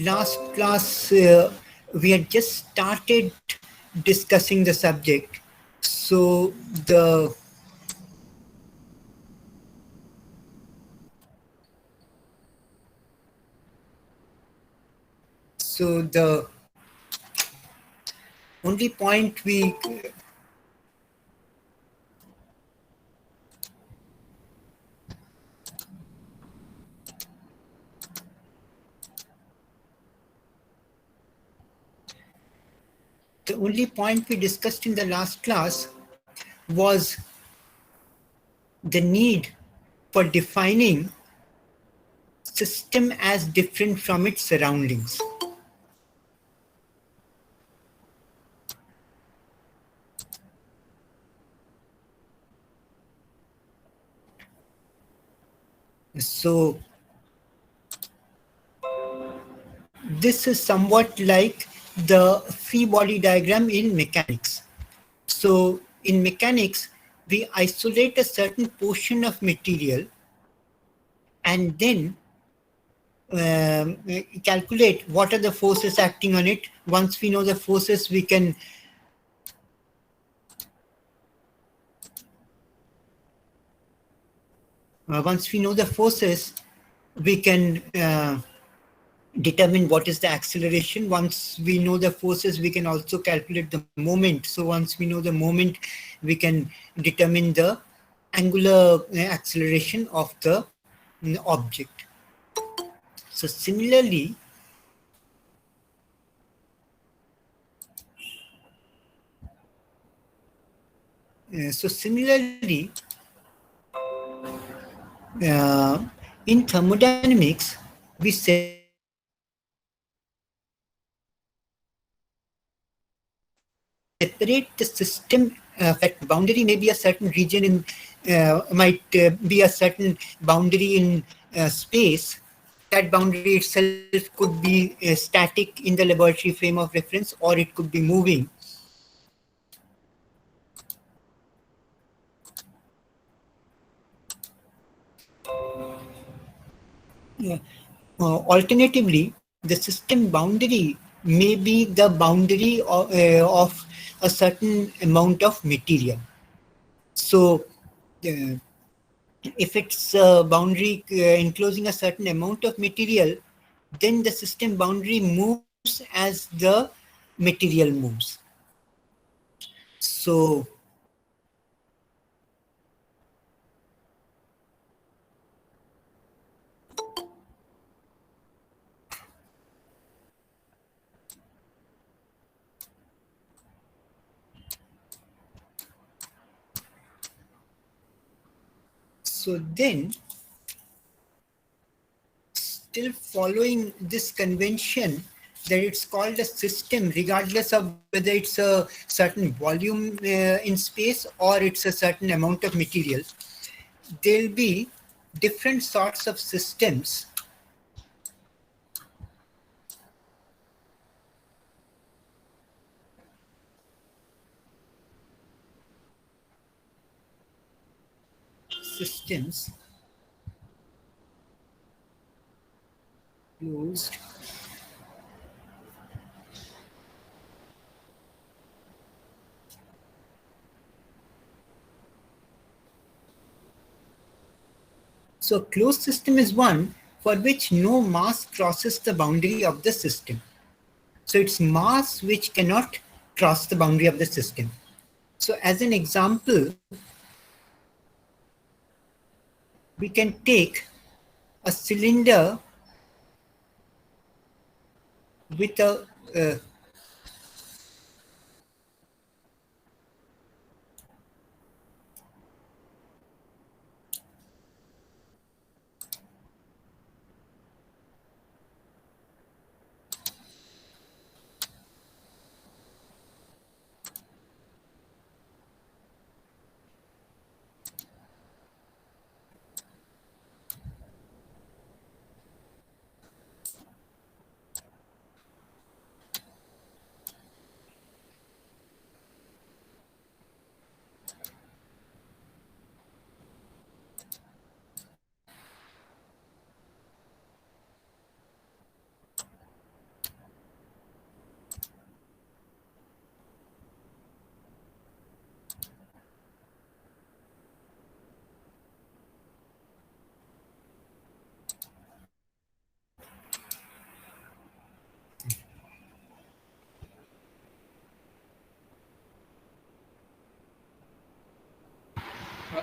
last class we had just started discussing the subject. So the so the only point we the only point we discussed in the last class was the need for defining system as different from its surroundings. So this is somewhat like the free body diagram in mechanics. So in mechanics, we isolate a certain portion of material and then calculate what are the forces acting on it. Once we know the forces, we can we can determine what is the acceleration. Once we know the forces, we can also calculate the moment. So once we know the moment, we can determine the angular acceleration of the object. So similarly, uh, in thermodynamics, we separate the system that boundary may be a certain region in might be a certain boundary in space. That boundary itself could be static in the laboratory frame of reference, or it could be moving. Yeah. Alternatively, the system boundary may be the boundary of a certain amount of material. So, uh, if it's a boundary enclosing a certain amount of material, then the system boundary moves as the material moves. So, then, still following this convention that it's called a system, regardless of whether it's a certain volume in space or it's a certain amount of material, there'll be different sorts of systems. Systems closed So closed system is one for which no mass crosses the boundary of the system. So it's mass which cannot cross the boundary of the system. So as an example, we can take a cylinder with a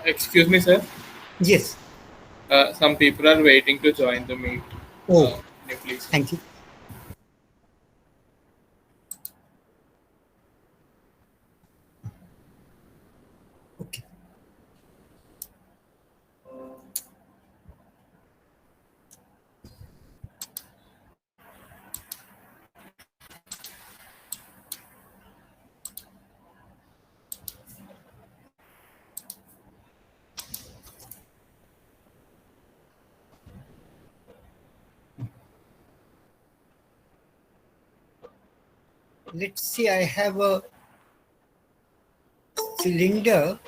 Excuse me, sir. Yes. Some people are waiting to join the meet. Oh, Can you please? thank you. Okay. Let's say I have a cylinder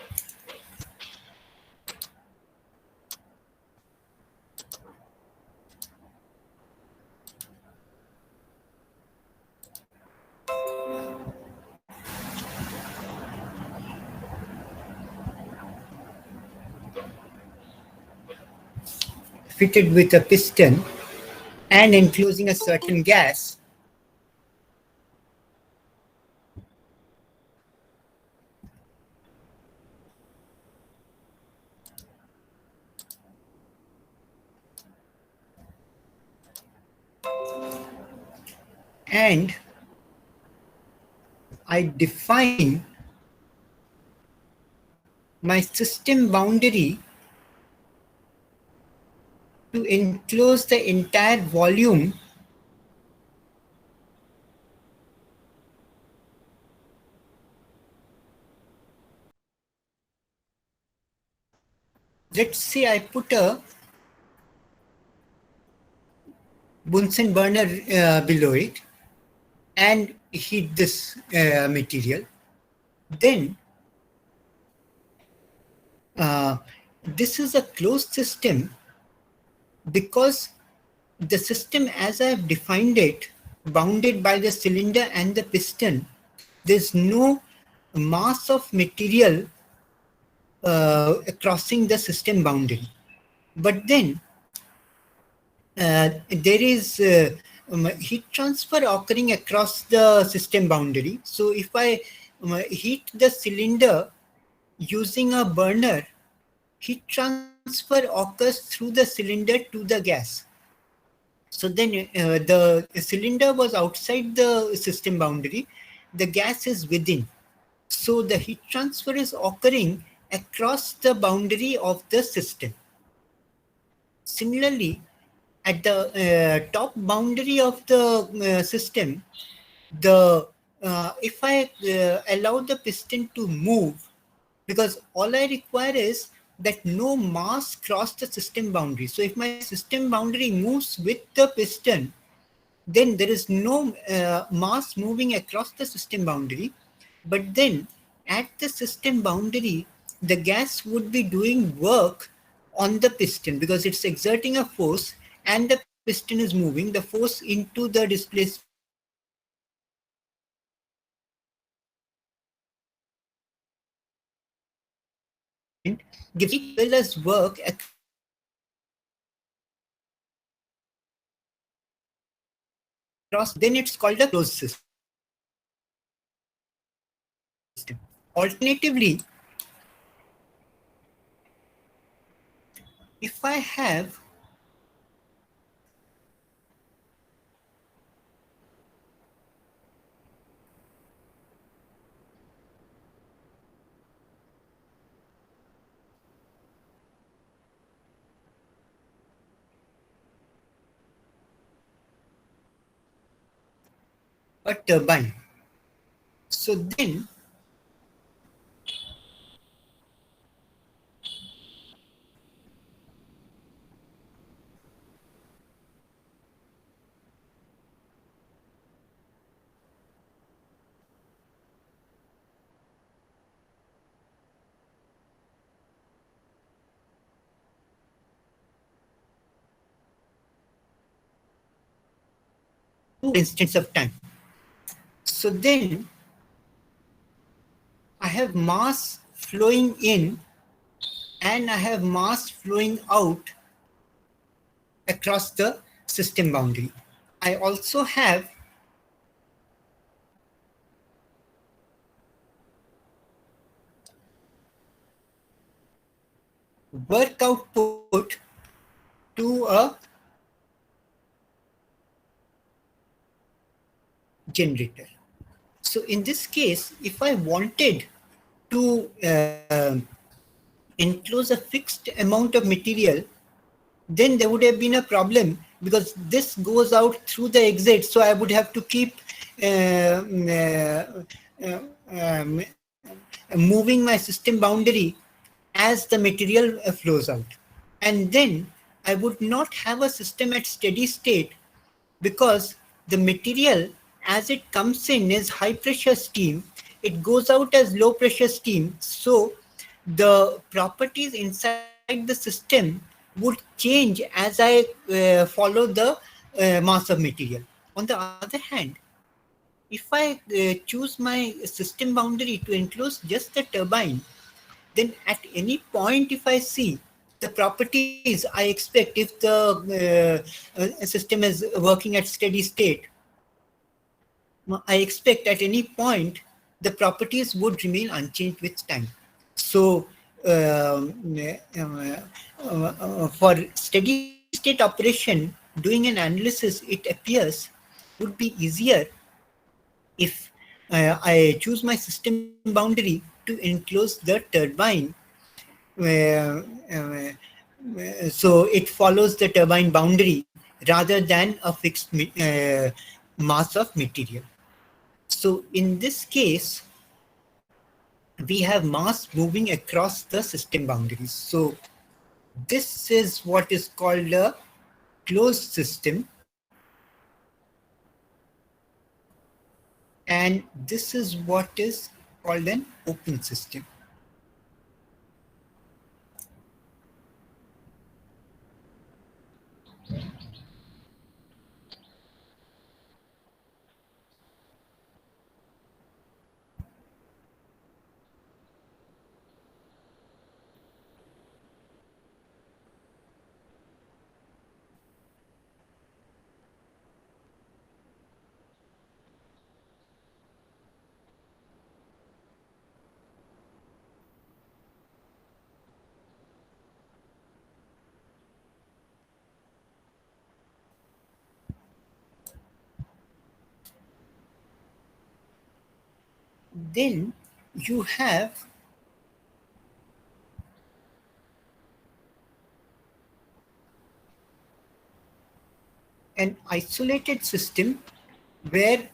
fitted with a piston and enclosing a certain gas. And I define my system boundary to enclose the entire volume let's say I put a Bunsen burner below it and heat this material. Then uh, this is a closed system because the system as I've defined it, bounded by the cylinder and the piston, there's no mass of material crossing the system boundary. But then there is heat transfer occurring across the system boundary. So if I heat the cylinder using a burner, heat transfer occurs through the cylinder to the gas. So then the cylinder was outside the system boundary, the gas is within. So the heat transfer is occurring across the boundary of the system. Similarly, at the top boundary of the system, the if I allow the piston to move, because all I require is that no mass cross the system boundary. So if my system boundary moves with the piston, then there is no mass moving across the system boundary. But then at the system boundary, the gas would be doing work on the piston because it's exerting a force and the piston is moving. The force into the displacement gives heat as well as work across the system boundary. Then it's called a closed system. Alternatively, if I have a turbine, so then two instants of time. So then I have mass flowing in and I have mass flowing out across the system boundary. I also have work output to a generator. So in this case, if I wanted to enclose a fixed amount of material, then there would have been a problem because this goes out through the exit. So I would have to keep uh, uh, um, moving my system boundary as the material flows out. And then I would not have a system at steady state because the material as it comes in is high pressure steam, it goes out as low pressure steam. So the properties inside the system would change as I follow the mass of material. On the other hand, if I choose my system boundary to enclose just the turbine, then at any point if I see the properties I expect, if the system is working at steady state, I expect at any point the properties would remain unchanged with time. So for steady state operation, doing an analysis, it appears would be easier if I choose my system boundary to enclose the turbine so it follows the turbine boundary rather than a fixed mass of material. So in this case, we have mass moving across the system boundaries. So this is what is called a closed system, and this is what is called an open system. Then you have an isolated system where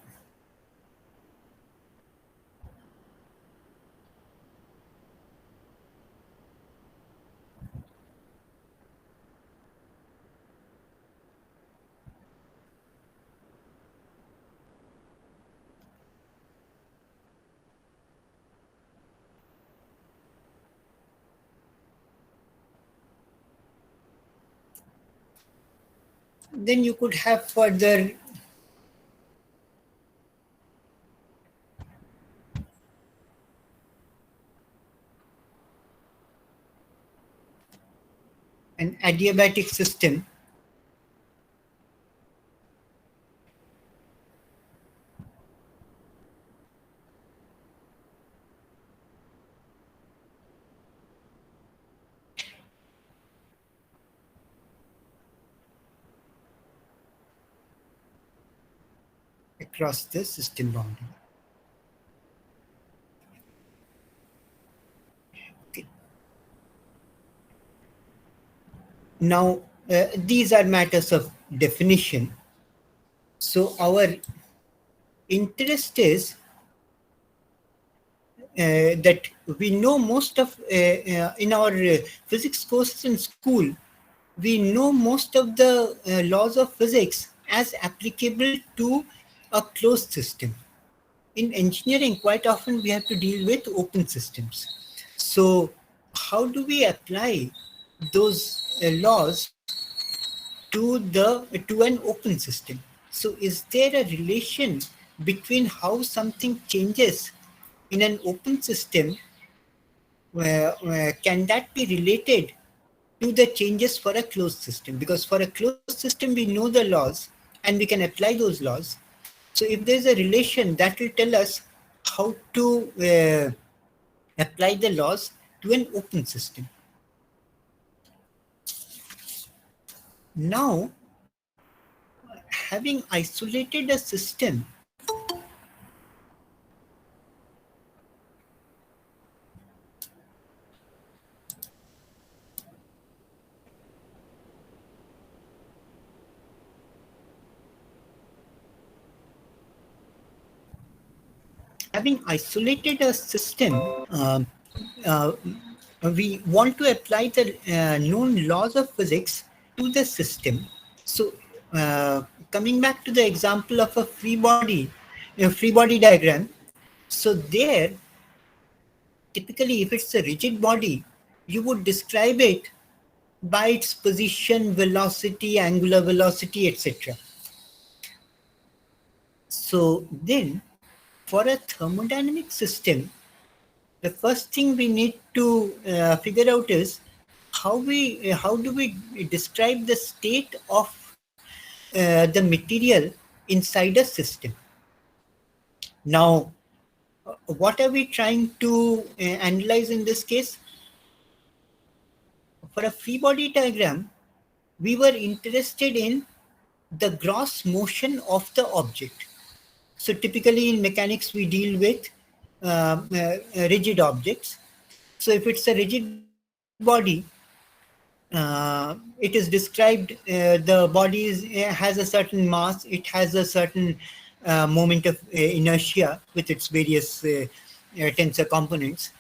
then you could have further an adiabatic system across the system boundary. Okay. Now, these are matters of definition. So our interest is that we know most of in our physics courses in school, we know most of the laws of physics as applicable to a closed system. In engineering, quite often we have to deal with open systems. So how do we apply those laws to an open system? So is there a relation between how something changes in an open system? Can that be related to the changes for a closed system? Because for a closed system we know the laws and we can apply those laws. So if there's a relation, that will tell us how to apply the laws to an open system. Now, having isolated a system, having isolated a system, um, uh, we want to apply the known laws of physics to the system. So, coming back to the example of a free body diagram. So there, typically, if it's a rigid body, you would describe it by its position, velocity, angular velocity, etc. So then, for a thermodynamic system, the first thing we need to figure out is how do we describe the state of the material inside a system. Now, what are we trying to analyze in this case? For a free body diagram, we were interested in the gross motion of the object. So typically in mechanics, we deal with rigid objects. So if it's a rigid body, it is described, the body has a certain mass, it has a certain moment of inertia with its various tensor components,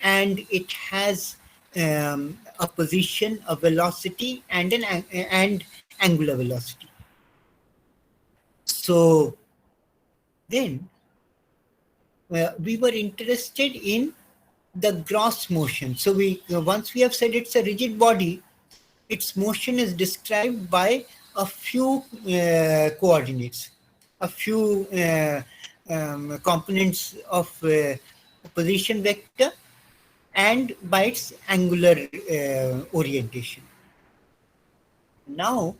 and it has a position, a velocity, and and angular velocity. So then we were interested in the gross motion. So we once we have said it's a rigid body, its motion is described by a few coordinates, a few components of position vector, and by its angular orientation. Now,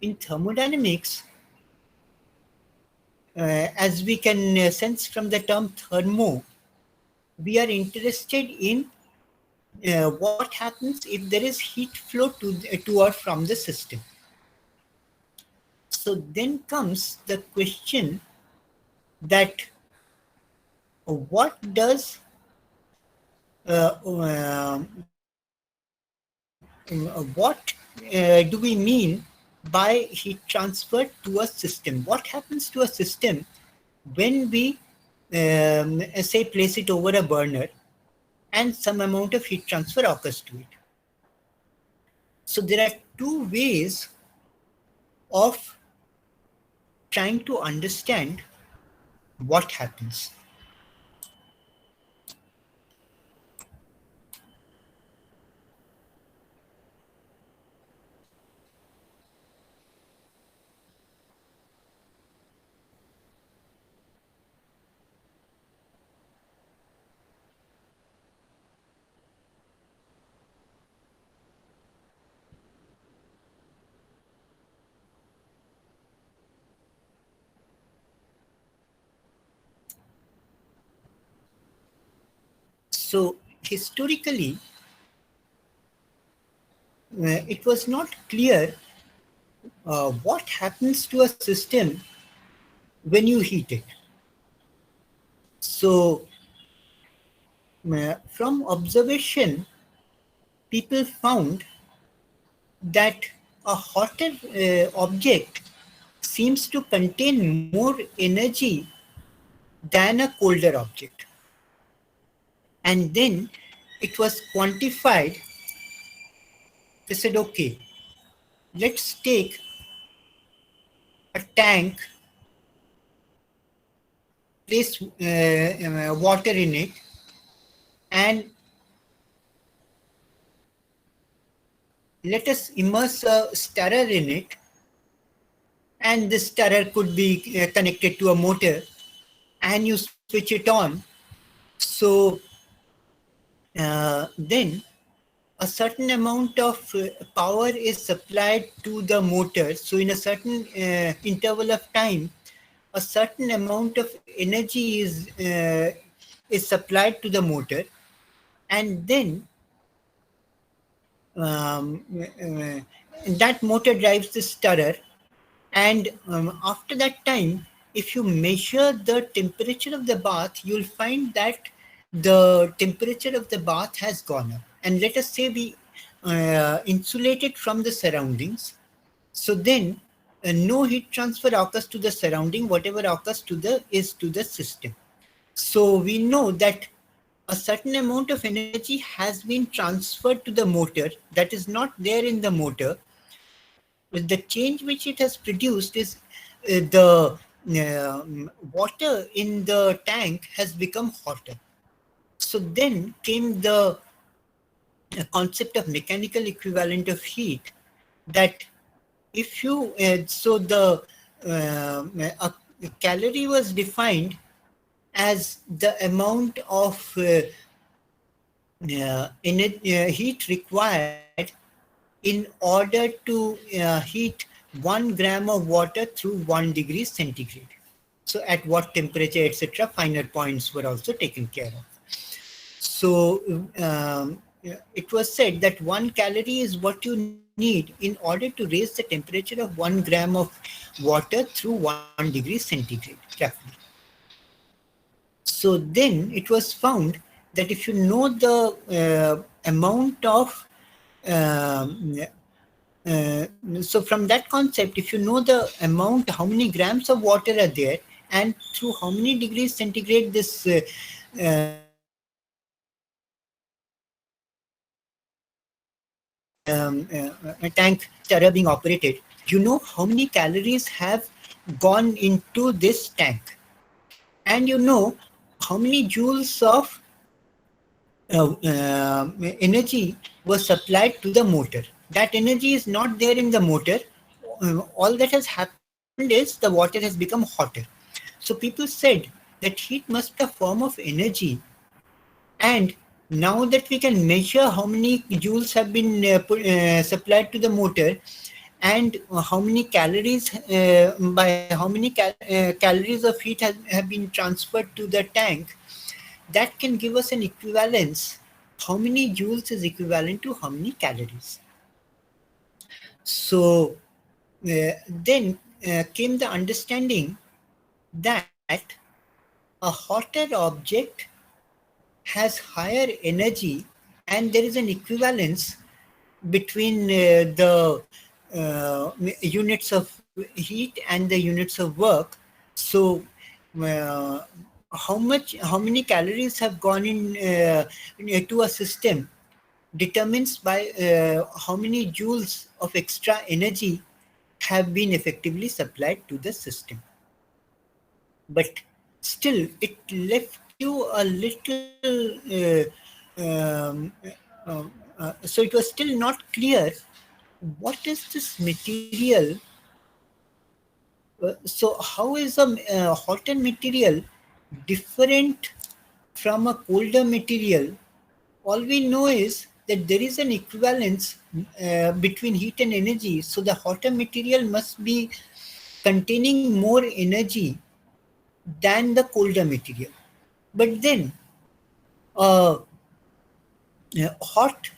in thermodynamics, as we can sense from the term thermo, we are interested in what happens if there is heat flow to or from the system. So then comes the question that what does what do we mean by heat transfer to a system? What happens to a system when we say place it over a burner and some amount of heat transfer occurs to it? So there are two ways of trying to understand what happens. So historically, it was not clear what happens to a system when you heat it. So from observation, people found that a hotter object seems to contain more energy than a colder object. And then it was quantified. They said, okay, let's take a tank, place water in it, and let us immerse a stirrer in it. And this stirrer could be connected to a motor, and you switch it on. So then a certain amount of power is supplied to the motor. So in a certain interval of time, a certain amount of energy is supplied to the motor, and then um, uh, that motor drives the stirrer, and after that time, if you measure the temperature of the bath, you'll find that the temperature of the bath has gone up. And let us say we insulate it from the surroundings. So then no heat transfer occurs to the surrounding. Whatever occurs to the is to the system. So we know that a certain amount of energy has been transferred to the motor that is not there in the motor. The change which it has produced is the water in the tank has become hotter. So then came the concept of mechanical equivalent of heat, that if you so the a calorie was defined as the amount of heat required in order to heat 1 gram of water through 1 degree centigrade. So at what temperature, etc., finer points were also taken care of. So it was said that 1 calorie is what you need in order to raise the temperature of 1 gram of water through 1 degree centigrade, roughly. So then it was found that if you know the amount of so from that concept, if you know the amount, how many grams of water are there, and through how many degrees centigrade this tank stirrer being operated, you know how many calories have gone into this tank, and you know how many joules of energy was supplied to the motor. That energy is not there in the motor. All that has happened is the water has become hotter. So people said that heat must be a form of energy, and now that we can measure how many joules have been supplied to the motor, and how many calories by how many calories of heat have been transferred to the tank, that can give us an equivalence. How many joules is equivalent to how many calories? So then came the understanding that a hotter object has higher energy, and there is an equivalence between the units of heat and the units of work. So uh, how many calories have gone in to a system determines by how many joules of extra energy have been effectively supplied to the system. But still, it left you a little. Um, so it was still not clear what is this material. So how is a hotter material different from a colder material? All we know is that there is an equivalence between heat and energy. So the hotter material must be containing more energy than the colder material. But then a hot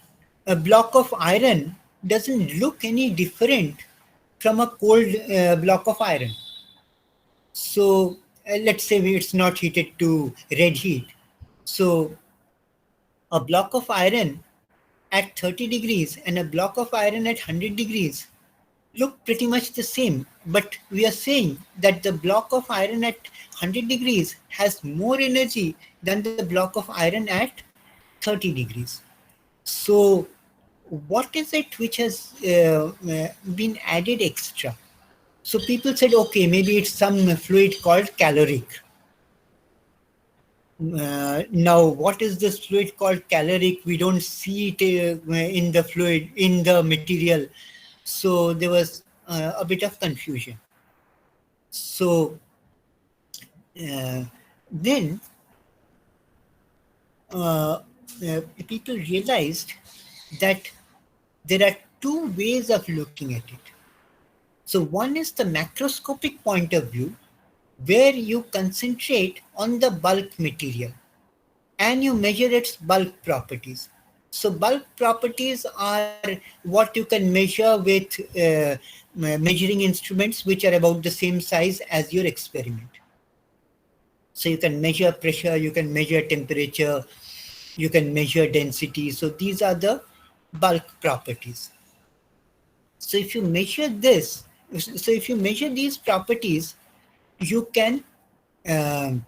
a block of iron doesn't look any different from a cold block of iron. So let's say it's not heated to red heat. So a block of iron at 30 degrees and a block of iron at 100 degrees look pretty much the same. But we are saying that the block of iron at 100 degrees has more energy than the block of iron at 30 degrees. So what is it which has been added extra? So people said, okay, maybe it's some fluid called caloric. Now, what is this fluid called caloric? We don't see it in the fluid, in the material. So there was a bit of confusion. So then people realized that there are two ways of looking at it. So one is the macroscopic point of view, where you concentrate on the bulk material and you measure its bulk properties. So bulk properties are what you can measure with measuring instruments which are about the same size as your experiment. So you can measure pressure, you can measure temperature, you can measure density. So these are the bulk properties. So if you measure this, so if you measure these properties, you can um,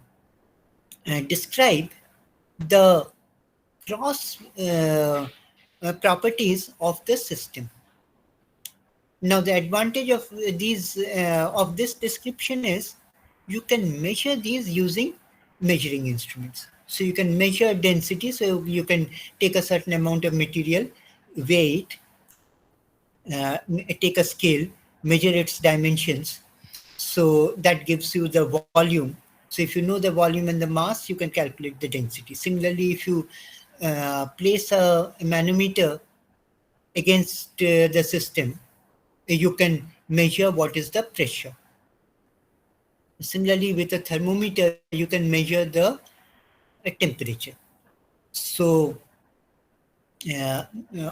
describe the cross properties of the system. Now, the advantage of this description is you can measure these using measuring instruments. So you can measure density. So you can take a certain amount of material, weigh it, take a scale, measure its dimensions. So that gives you the volume. So if you know the volume and the mass, you can calculate the density. Similarly, if you place a manometer against the system, you can measure what is the pressure. Similarly, with a thermometer, you can measure the temperature. So, uh, uh,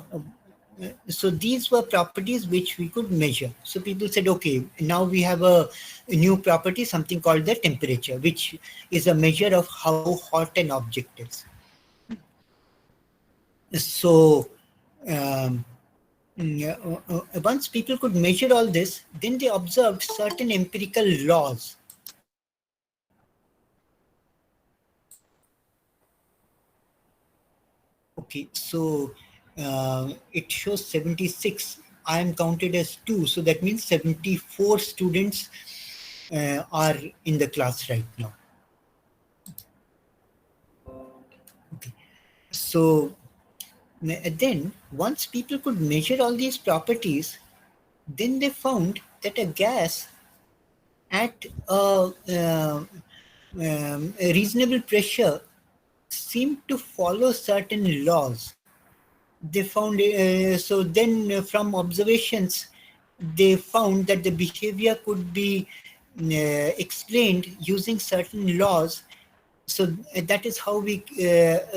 so these were properties which we could measure. So people said, okay, now we have a new property, something called the temperature, which is a measure of how hot an object is. So um, once people could measure all this, then they observed certain empirical laws. Okay, so it shows 76. I am counted as 2, so that means 74 students are in the class right now. Okay, so then once people could measure all these properties, then they found that a gas at a reasonable pressure seemed to follow certain laws. They found so then from observations they found that the behavior could be explained using certain laws. So that is how we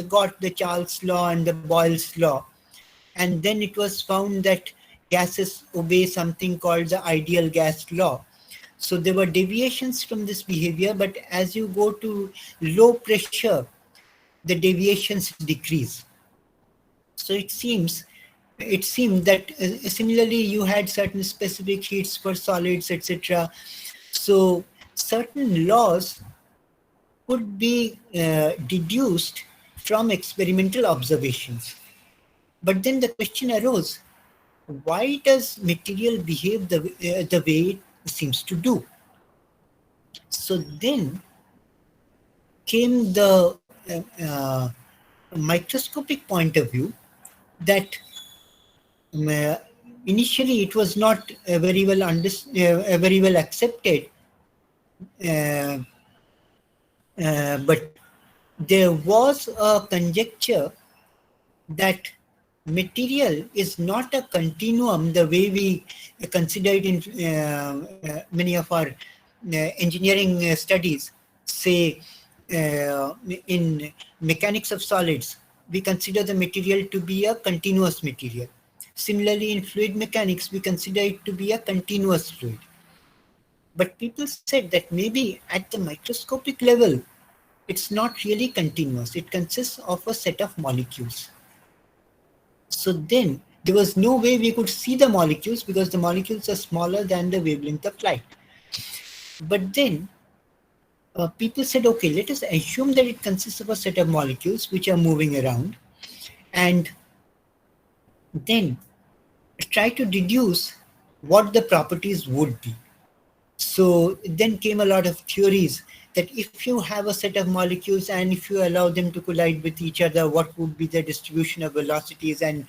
got the Charles law and the Boyle's law. And then it was found that gases obey something called the ideal gas law. So there were deviations from this behavior, but as you go to low pressure, the deviations decrease. So it seemed that similarly you had certain specific heats for solids, etc. So certain laws could be deduced from experimental observations. But then the question arose, why does material behave the way it seems to do? So then came the microscopic point of view that uh, initially it was not very well accepted, uh, but there was a conjecture that material is not a continuum the way we consider it in many of our engineering studies. Say, in mechanics of solids, we consider the material to be a continuous material. Similarly, in fluid mechanics, we consider it to be a continuous fluid. But people said that maybe at the microscopic level, it's not really continuous. It consists of a set of molecules. So then there was no way we could see the molecules because the molecules are smaller than the wavelength of light. But then people said, okay, let us assume that it consists of a set of molecules which are moving around, and then try to deduce what the properties would be. So then came a lot of theories that if you have a set of molecules and if you allow them to collide with each other, what would be the distribution of velocities? And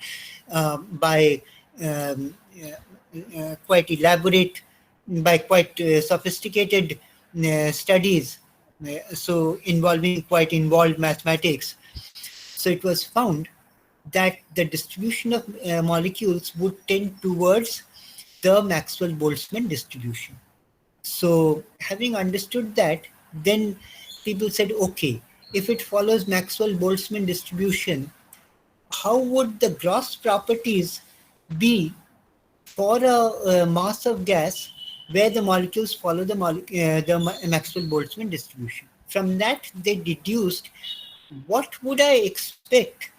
by um, quite elaborate, by quite sophisticated studies, so involving quite involved mathematics. So it was found that the distribution of molecules would tend towards the Maxwell-Boltzmann distribution. So having understood that, then people said, okay, if it follows Maxwell-Boltzmann distribution, how would the gross properties be for a mass of gas where the molecules follow the Maxwell-Boltzmann distribution? From that, they deduced what would I expect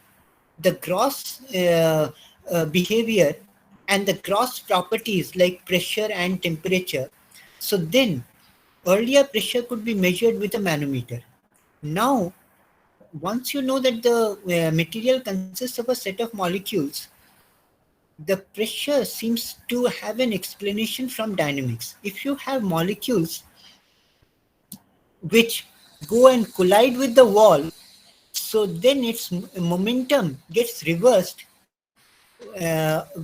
the gross behavior and the gross properties like pressure and temperature. So then, earlier pressure could be measured with a manometer. Now, once you know that the material consists of a set of molecules, the pressure seems to have an explanation from dynamics. If you have molecules which go and collide with the wall, so then its momentum gets reversed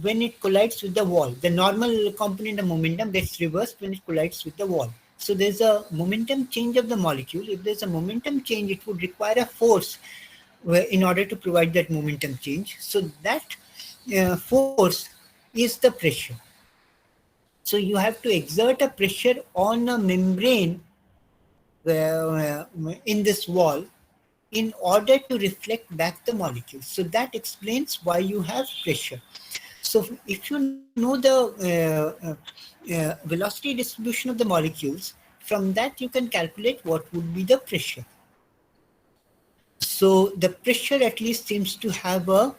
when it collides with the wall. The normal component of momentum gets reversed when it collides with the wall. So there's a momentum change of the molecule. If there's a momentum change, it would require a force in order to provide that momentum change. So that force is the pressure. So you have to exert a pressure on a membrane in this wall in order to reflect back the molecules. So that explains why you have pressure. So if you know the velocity distribution of the molecules, from that you can calculate what would be the pressure. So the pressure at least seems to have a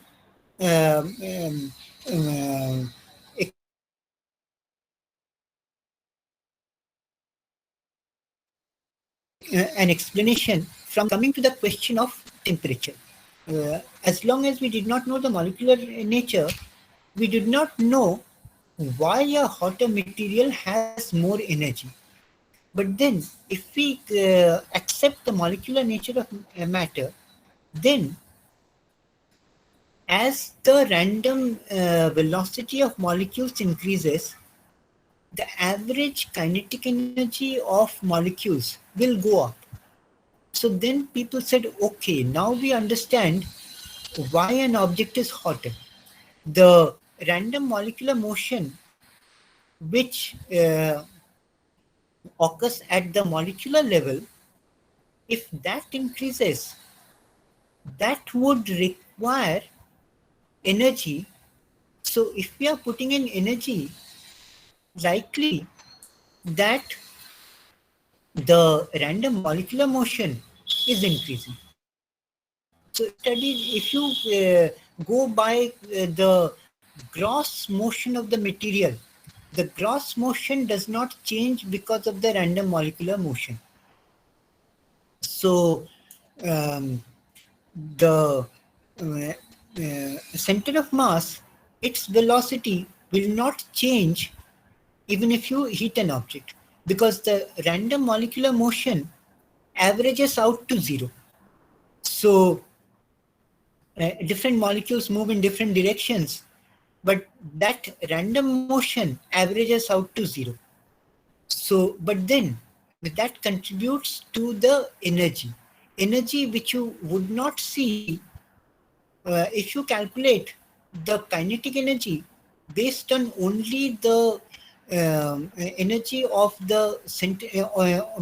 um, um, explanation from an explanation from coming to the question of temperature. As long as we did not know the molecular nature, we did not know why a hotter material has more energy. But then, if we accept the molecular nature of matter, then as the random velocity of molecules increases, the average kinetic energy of molecules will go up. So then people said, okay, now we understand why an object is hotter. The random molecular motion which occurs at the molecular level, if that increases, that would require energy. So if we are putting in energy, likely that the random molecular motion is increasing. So if you go by the gross motion of the material, the gross motion does not change because of the random molecular motion. So um, the center of mass, its velocity will not change even if you hit an object, because the random molecular motion averages out to zero. So different molecules move in different directions, but that random motion averages out to zero. So, but then that contributes to the energy which you would not see if you calculate the kinetic energy based on only the energy of the center,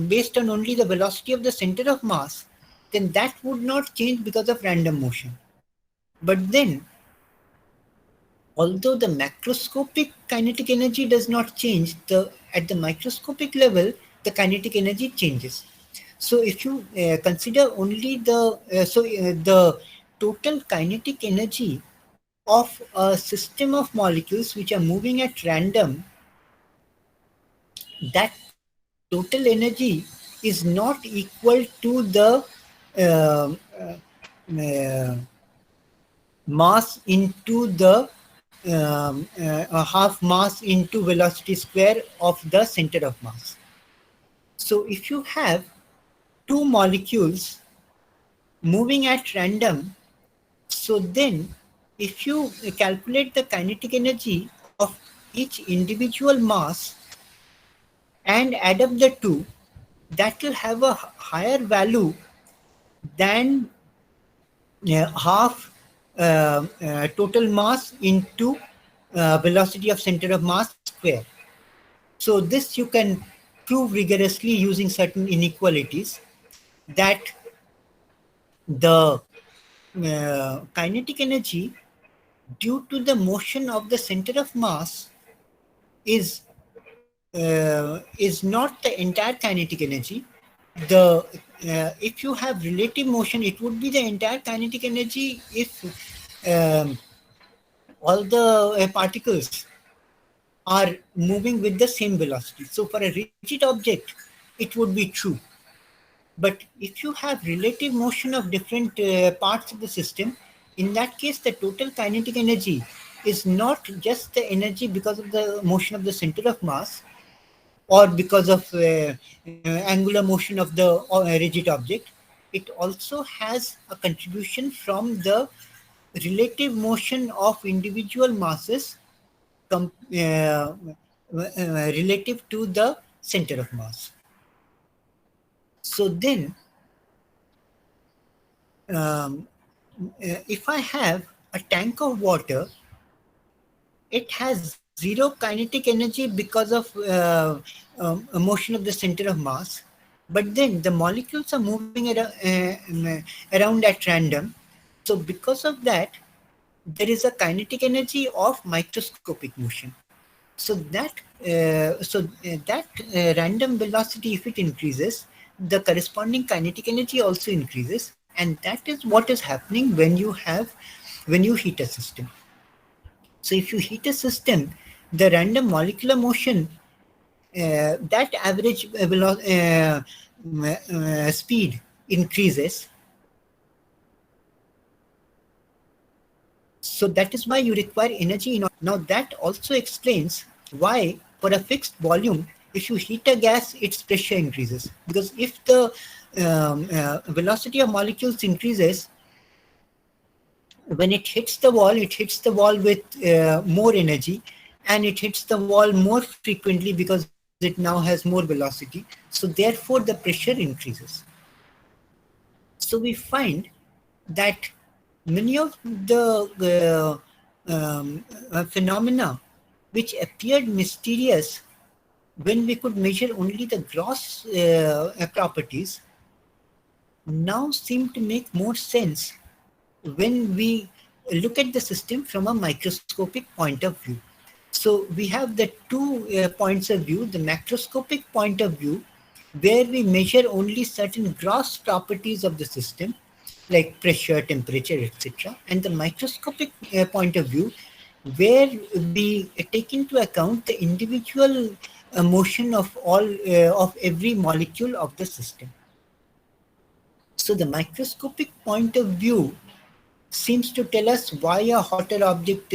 based on only the velocity of the center of mass, then that would not change because of random motion. But then, although the macroscopic kinetic energy does not change, at the microscopic level, the kinetic energy changes. So if you consider only the total kinetic energy of a system of molecules which are moving at random, that total energy is not equal to the uh, uh, mass into the half mass into velocity square of the center of mass. So if you have two molecules moving at random, so then if you calculate the kinetic energy of each individual mass and add up the two, that will have a higher value than half total mass into velocity of center of mass square. So this you can prove rigorously using certain inequalities, that the kinetic energy due to the motion of the center of mass is not the entire kinetic energy. The If you have relative motion, it would be the entire kinetic energy if um, all the particles are moving with the same velocity. So for a rigid object, it would be true. But if you have relative motion of different parts of the system, in that case, the total kinetic energy is not just the energy because of the motion of the center of mass or because of angular motion of the rigid object. It also has a contribution from the relative motion of individual masses relative to the center of mass. So then, um, if I have a tank of water, it has zero kinetic energy because of a motion of the center of mass. But then the molecules are moving around at random. So because of that, there is a kinetic energy of microscopic motion. So that random velocity, if it increases, the corresponding kinetic energy also increases, and that is what is happening when you heat a system. So if you heat a system, the random molecular motion, that average speed increases. So that is why you require energy in. Now that also explains why for a fixed volume, if you heat a gas, its pressure increases. Because if the velocity of molecules increases, when it hits the wall with more energy, and it hits the wall more frequently because it now has more velocity. So therefore, the pressure increases. So we find that many of the phenomena which appeared mysterious when we could measure only the gross properties now seem to make more sense when we look at the system from a microscopic point of view. So we have the two points of view: the macroscopic point of view, where we measure only certain gross properties of the system, like pressure, temperature, etc., and the microscopic point of view, where we take into account the individual motion of every molecule of the system. So the microscopic point of view seems to tell us why a hotter object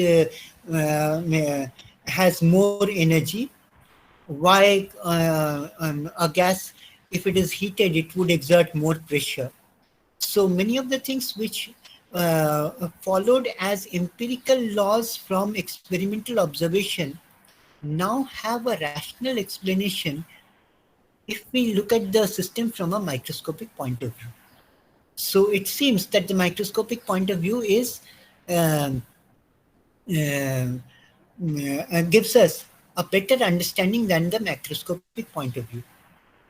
has more energy, why a gas, if it is heated, it would exert more pressure. So many of the things which followed as empirical laws from experimental observation now have a rational explanation if we look at the system from a microscopic point of view. So it seems that the microscopic point of view is um, um, gives us a better understanding than the macroscopic point of view.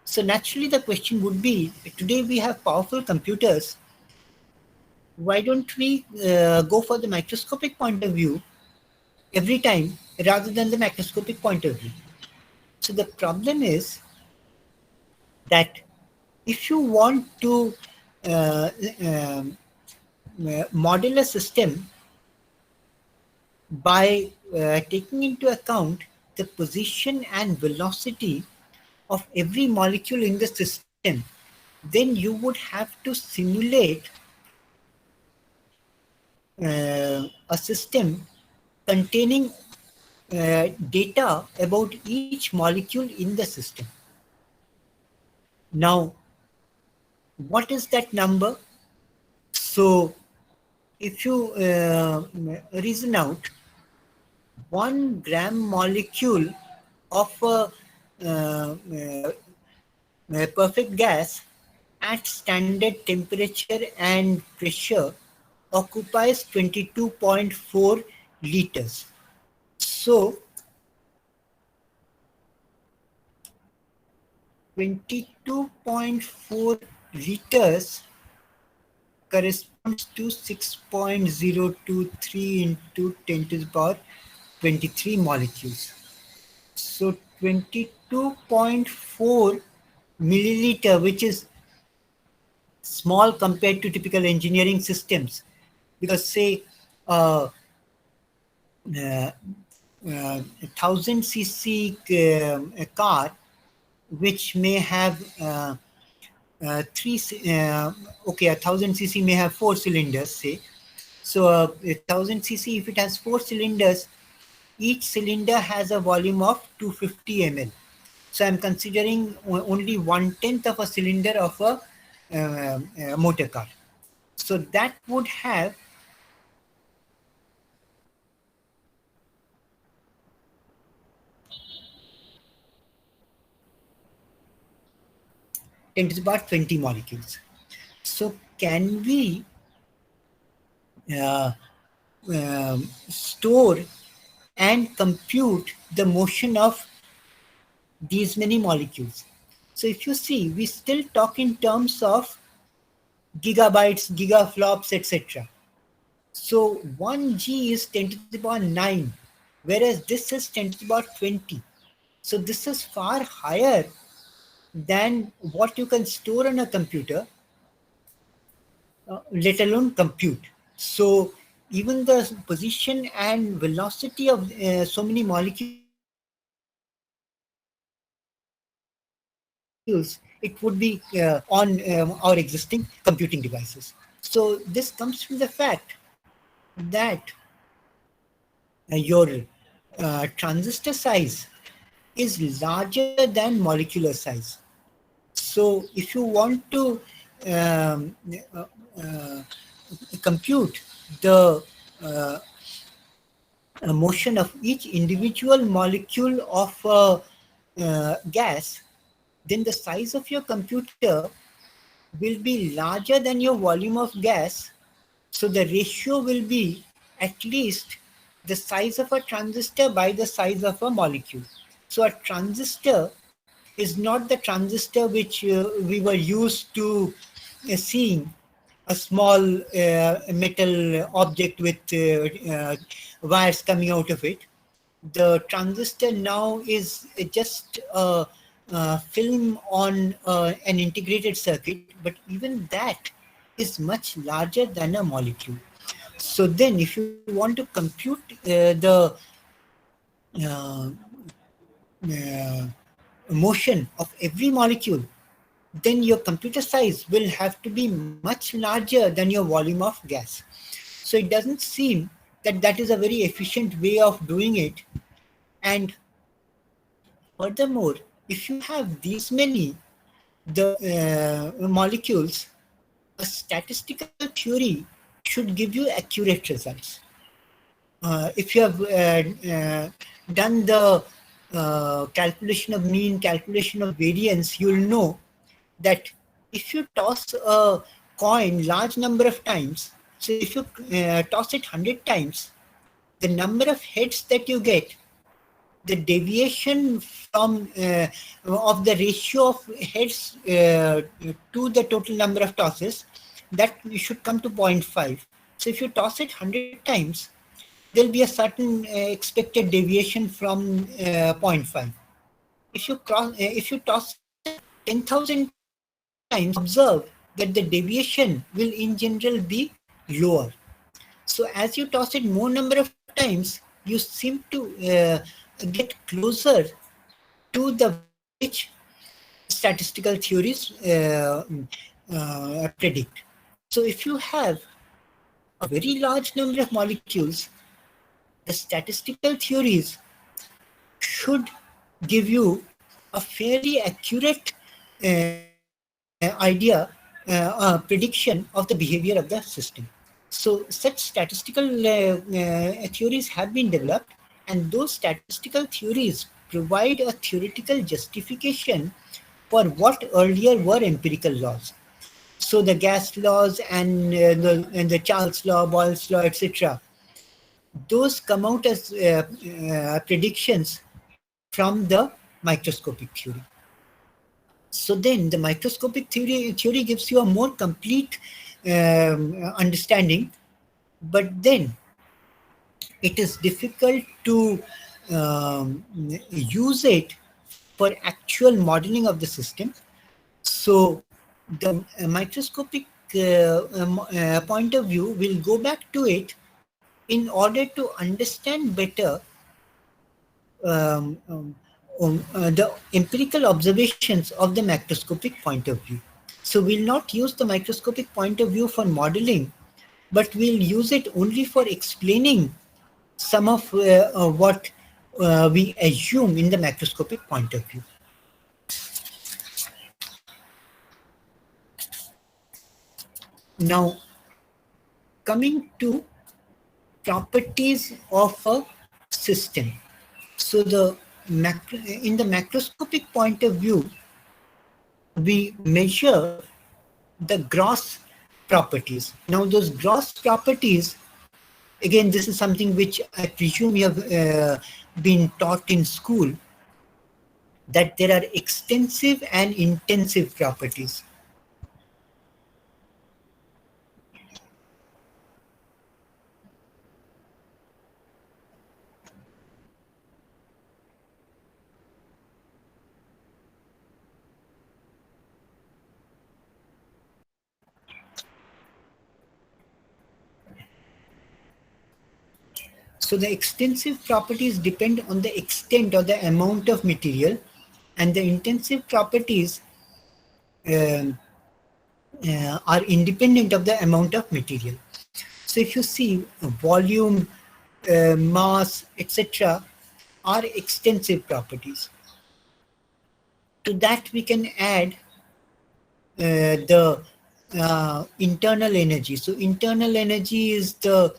So naturally, the question would be: today we have powerful computers. Why don't we go for the microscopic point of view every time rather than the macroscopic point of view? So the problem is that if you want to uh, um, model a system by taking into account the position and velocity of every molecule in the system, then you would have to simulate a system containing data about each molecule in the system. Now, what is that number? So, if you reason out 1 gram molecule of a perfect gas at standard temperature and pressure occupies 22.4 liters. So 22.4 liters corresponds to 6.023 into 10 to the power 23 molecules. So 22.4 milliliter, which is small compared to typical engineering systems, because say uh, uh, 1000 cc a car which may have three okay, 1000 cc may have four cylinders, say. So 1000 cc, if it has four cylinders, each cylinder has a volume of 250 ml. So I'm considering only 1/10 of a cylinder of a motor car. So that would have 10 to the power 20 molecules. So can we uh, store and compute the motion of these many molecules? So if you see, we still talk in terms of gigabytes, gigaflops, etc. So 1G is 10 to the power 9, whereas this is 10 to the power 20. So this is far higher than what you can store on a computer, let alone compute. So even the position and velocity of so many molecules, it would be on our existing computing devices. So this comes from the fact that your transistor size is larger than molecular size. So if you want to um, uh, uh, compute the uh, motion of each individual molecule of gas, then the size of your computer will be larger than your volume of gas. So the ratio will be at least the size of a transistor by the size of a molecule. So a transistor is not the transistor which we were used to seeing, a small metal object with wires coming out of it. The transistor now is just a film on an integrated circuit, but even that is much larger than a molecule. So then, if you want to compute the uh, uh, motion of every molecule, then your computer size will have to be much larger than your volume of gas. So it doesn't seem that that is a very efficient way of doing it. And furthermore, if you have these many the molecules, a statistical theory should give you accurate results. If you have done the calculation of mean, calculation of variance, you'll know that if you toss a coin large number of times, so if you toss it 100 times, the number of heads that you get, the deviation from of the ratio of heads to the total number of tosses, that should come to zero point 0.5. So if you toss it 100 times, there'll be a certain expected deviation from zero point 0.5. If you toss it 10,000 times, you will observe that the deviation will in general be lower. So as you toss it more number of times, you seem to get closer to the value which statistical theories predict. So if you have a very large number of molecules, the statistical theories should give you a fairly accurate prediction of the behavior of the system. So such statistical theories have been developed, and those statistical theories provide a theoretical justification for what earlier were empirical laws. So the gas laws and the Charles law, Boyle's law, etc. Those come out as predictions from the microscopic theory. So then the microscopic theory gives you a more complete understanding, but then it is difficult to use it for actual modeling of the system. So the microscopic point of view will go back to it in order to understand better um, um, the empirical observations of the macroscopic point of view. So we'll not use the microscopic point of view for modeling, but we'll use it only for explaining some of what we assume in the macroscopic point of view. Now, coming to properties of a system. So in the macroscopic point of view, we measure the gross properties. Now, those gross properties, again, this is something which I presume you have been taught in school, that there are extensive and intensive properties. So the extensive properties depend on the extent or the amount of material, and the intensive properties um, are independent of the amount of material. So if you see volume, mass, etc., are extensive properties. To that we can add the internal energy. So internal energy is the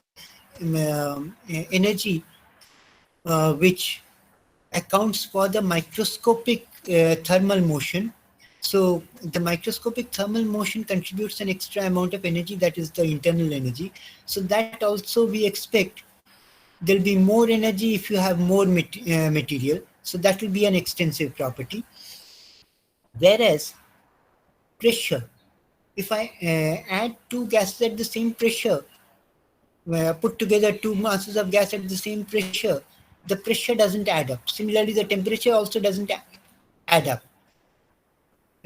energy which accounts for the microscopic thermal motion. So the microscopic thermal motion contributes an extra amount of energy, that is the internal energy. So that also we expect there'll be more energy if you have more material. So that will be an extensive property. Whereas pressure, if I add two gases at the same pressure, put together two masses of gas at the same pressure, the pressure doesn't add up. Similarly, the temperature also doesn't add up.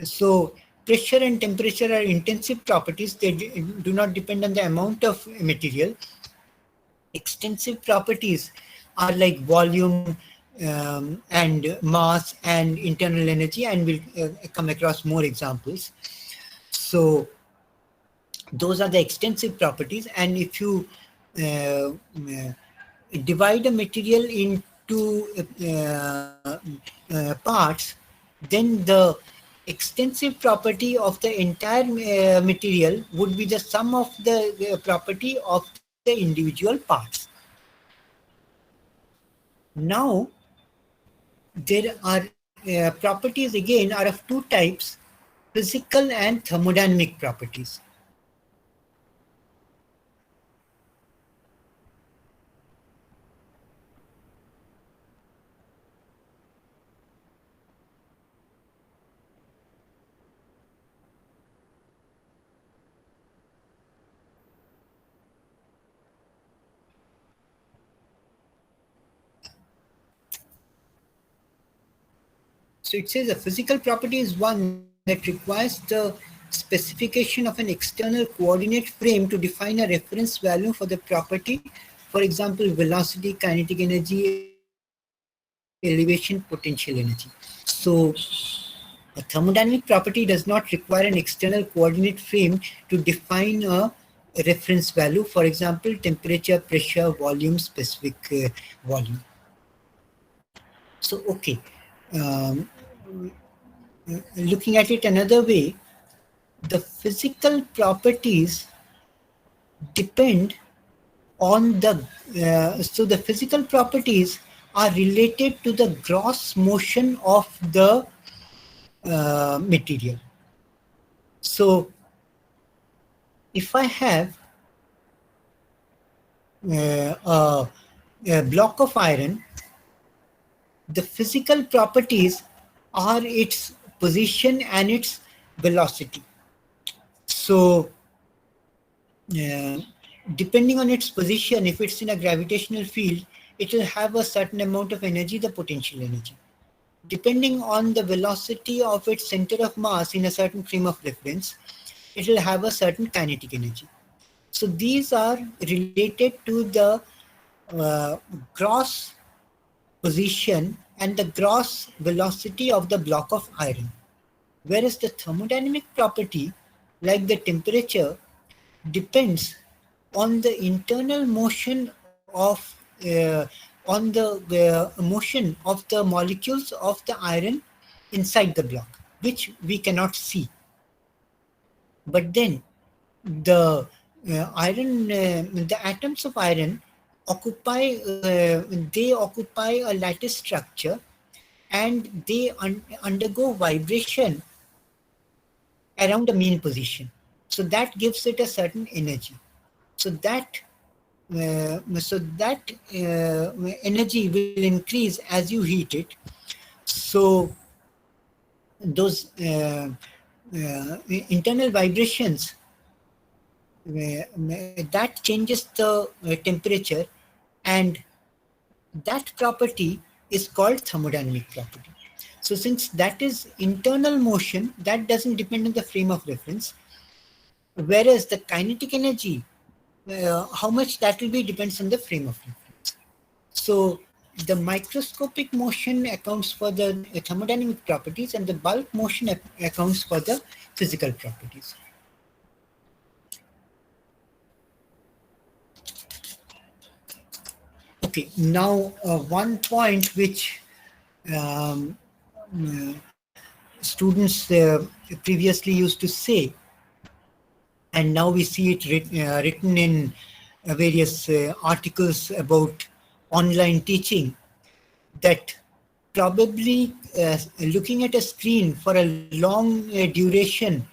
So pressure and temperature are intensive properties. They do not depend on the amount of material. Extensive properties are like volume and mass and internal energy, and we'll come across more examples. So those are the extensive properties, and if you divide a material into parts, then the extensive property of the entire material would be the sum of the property of the individual parts. Now, there are properties again are of two types: physical and thermodynamic properties. So it says a physical property is one that requires the specification of an external coordinate frame to define a reference value for the property. For example, velocity, kinetic energy, elevation, potential energy. So a thermodynamic property does not require an external coordinate frame to define a reference value. For example, temperature, pressure, volume, specific volume. So, okay. Um, Looking at it another way, the physical properties depend on so the physical properties are related to the gross motion of the material. So if I have a block of iron, the physical properties are its position and its velocity. So uh, depending on its position, if it's in a gravitational field, it will have a certain amount of energy, the potential energy. Depending on the velocity of its center of mass in a certain frame of reference, it will have a certain kinetic energy. So these are related to the uh, gross position and the gross velocity of the block of iron. Whereas the thermodynamic property, like the temperature, depends on the internal motion of motion of the molecules of the iron inside the block, which we cannot see. But then the atoms of iron occupy they occupy a lattice structure, and they undergo vibration around the mean position. So that gives it a certain energy. So that energy will increase as you heat it. So those internal vibrations that changes the temperature, and that property is called thermodynamic property. So since that is internal motion, that doesn't depend on the frame of reference, whereas the kinetic energy, how much that will be depends on the frame of reference. So the microscopic motion accounts for the thermodynamic properties, and the bulk motion accounts for the physical properties. Okay, now one point which um, uh, students previously used to say, and now we see it written in various articles about online teaching, that probably looking at a screen for a long duration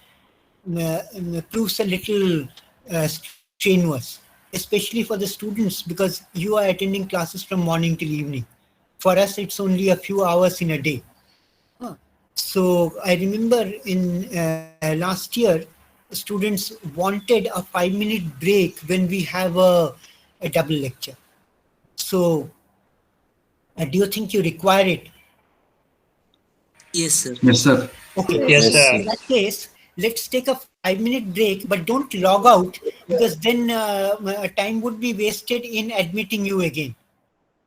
proves a little strenuous, especially for the students, because you are attending classes from morning till evening. For us, it's only a few hours in a day. Huh. So I remember in last year, students wanted a 5-minute break when we have a double lecture. So do you think you require it? Yes, sir. Yes, sir. Okay, Yes, so Yes, sir. in sir. that case, let's take a 5-minute break, but don't log out, because then time would be wasted in admitting you again.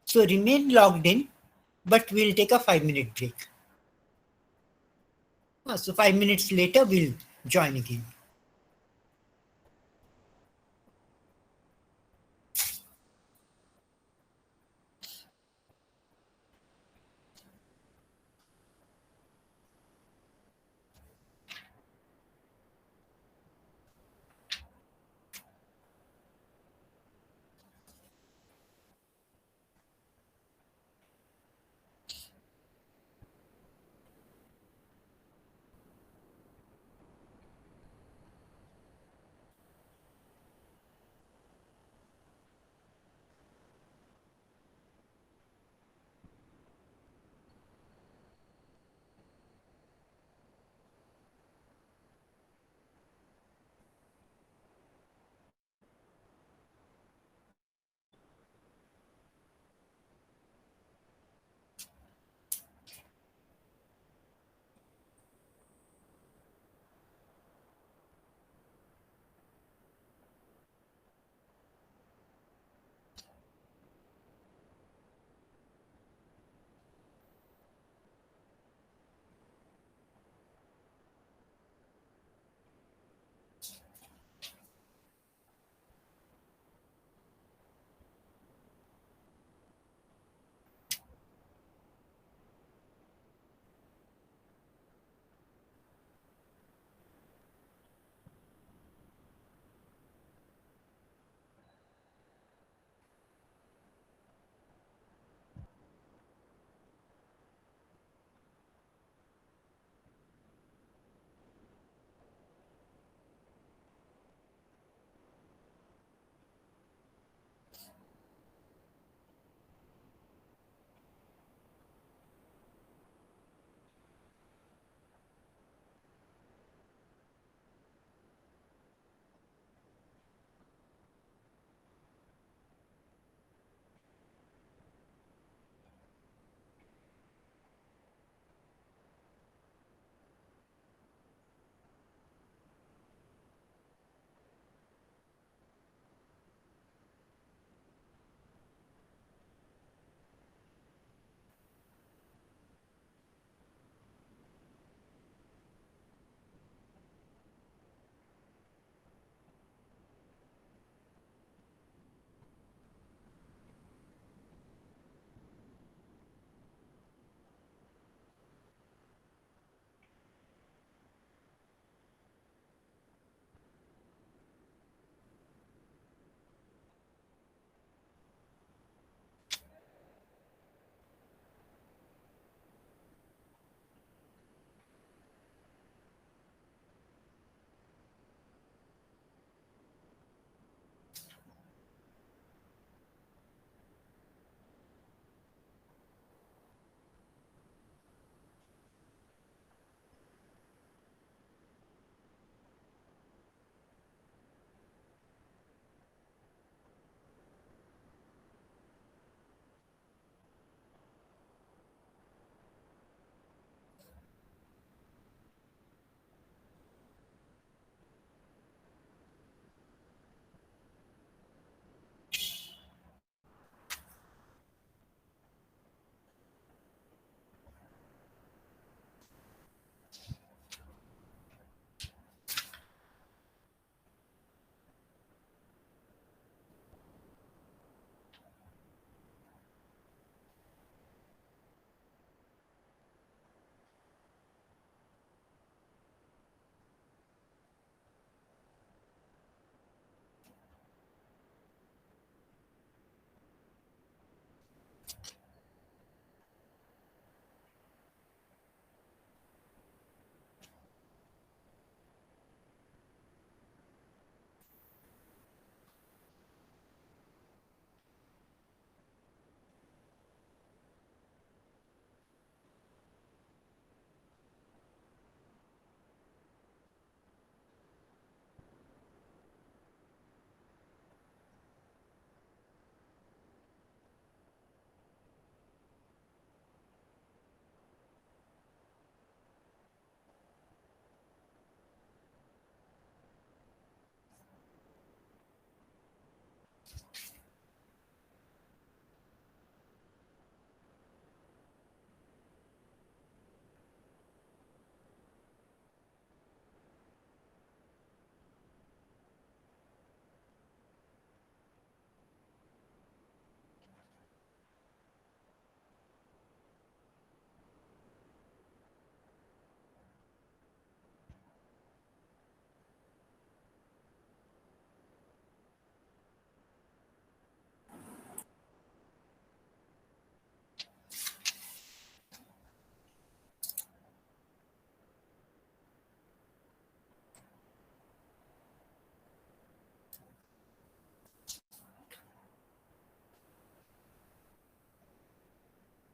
So remain logged in, but we'll take a 5-minute break. So 5 minutes later, we'll join again.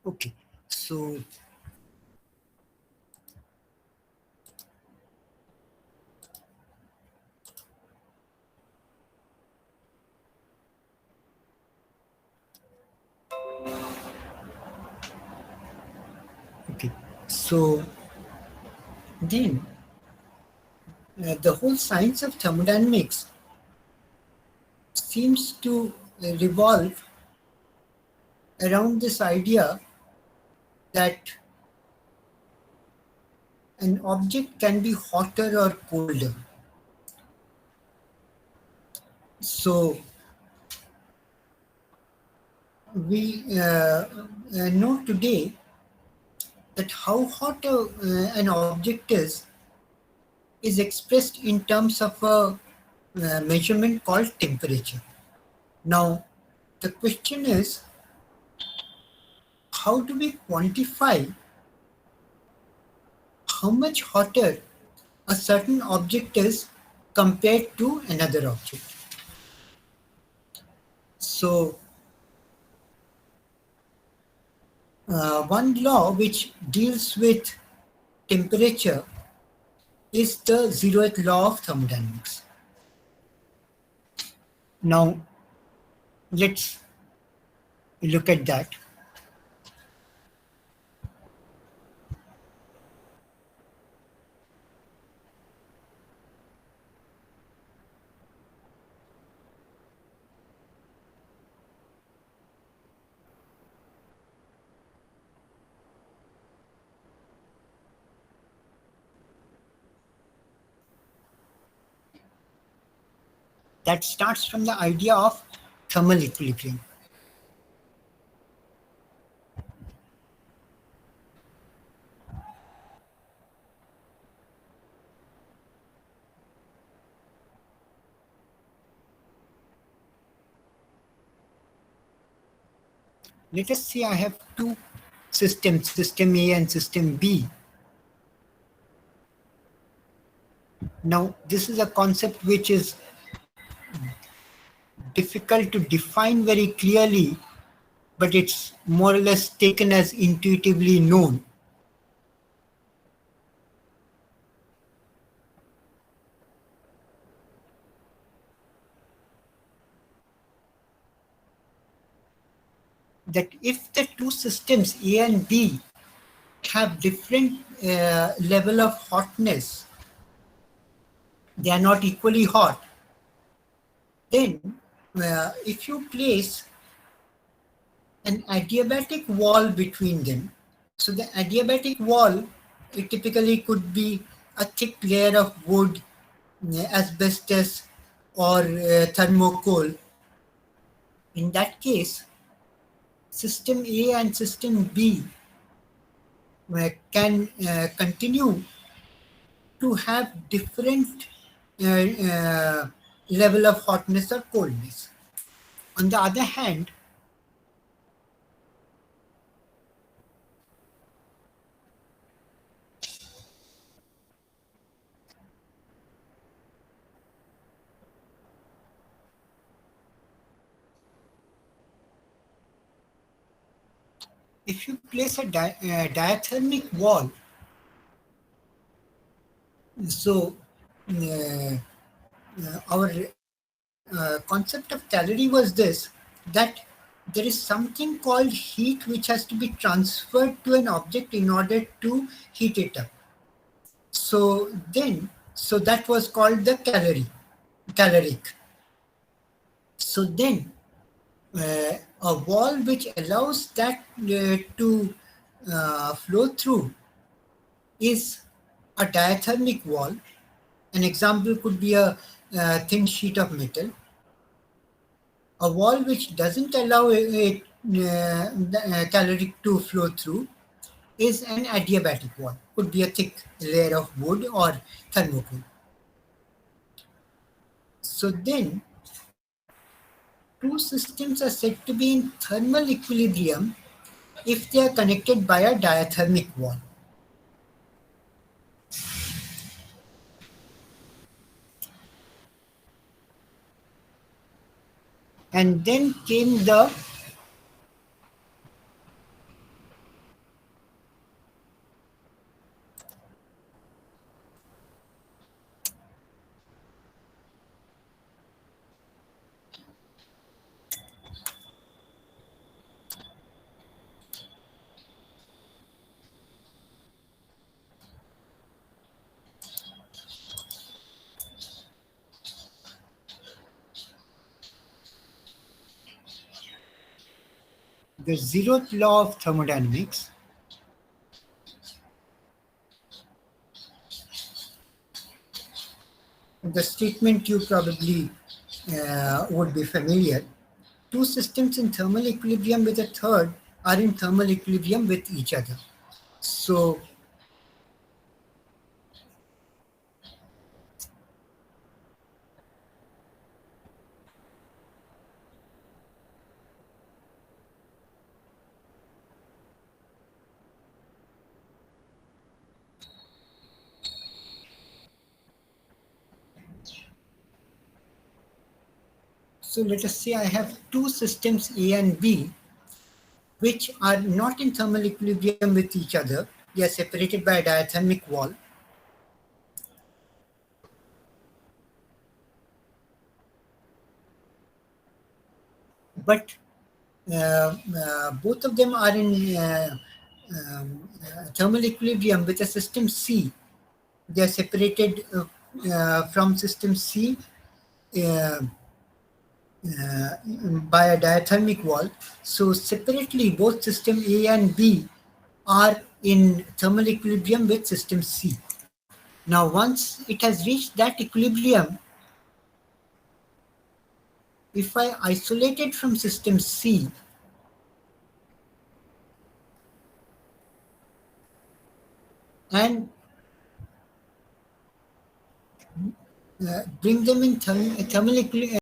Okay, so okay, so then the whole science of thermodynamics seems to revolve around this idea that an object can be hotter or colder. So we know today that how hot an object is expressed in terms of a measurement called temperature. Now, the question is, how do we quantify how much hotter a certain object is compared to another object? So, one law which deals with temperature is the zeroth law of thermodynamics. Now, let's look at that. That starts from the idea of thermal equilibrium. Let us say I have two systems, system A and system B. Now, this is a concept which is difficult to define very clearly, but it's more or less taken as intuitively known. That if the two systems A and B have different level of hotness, they are not equally hot, then if you place an adiabatic wall between them, so the adiabatic wall, it typically could be a thick layer of wood, asbestos, or thermocol. In that case, system A and system B can continue to have different level of hotness or coldness. On the other hand, if you place a diathermic wall, so our concept of calorie was this, that there is something called heat which has to be transferred to an object in order to heat it up. So that was called the caloric. So then a wall which allows that to flow through is a diathermic wall. An example could be a thin sheet of metal. A wall which doesn't allow the caloric to flow through is an adiabatic wall. Could be a thick layer of wood or thermocol. So then, two systems are said to be in thermal equilibrium if they are connected by a diathermic wall. And then came the the zeroth law of thermodynamics, the statement you probably would be familiar. Two systems in thermal equilibrium with a third are in thermal equilibrium with each other. So So let us say I have two systems A and B, which are not in thermal equilibrium with each other. They are separated by a diathermic wall. But both of them are in thermal equilibrium with a system C. They are separated from system C uh, by a diathermic wall. So separately, both system A and B are in thermal equilibrium with system C. Now, once it has reached that equilibrium, if I isolate it from system C and bring them in thermal equilibrium,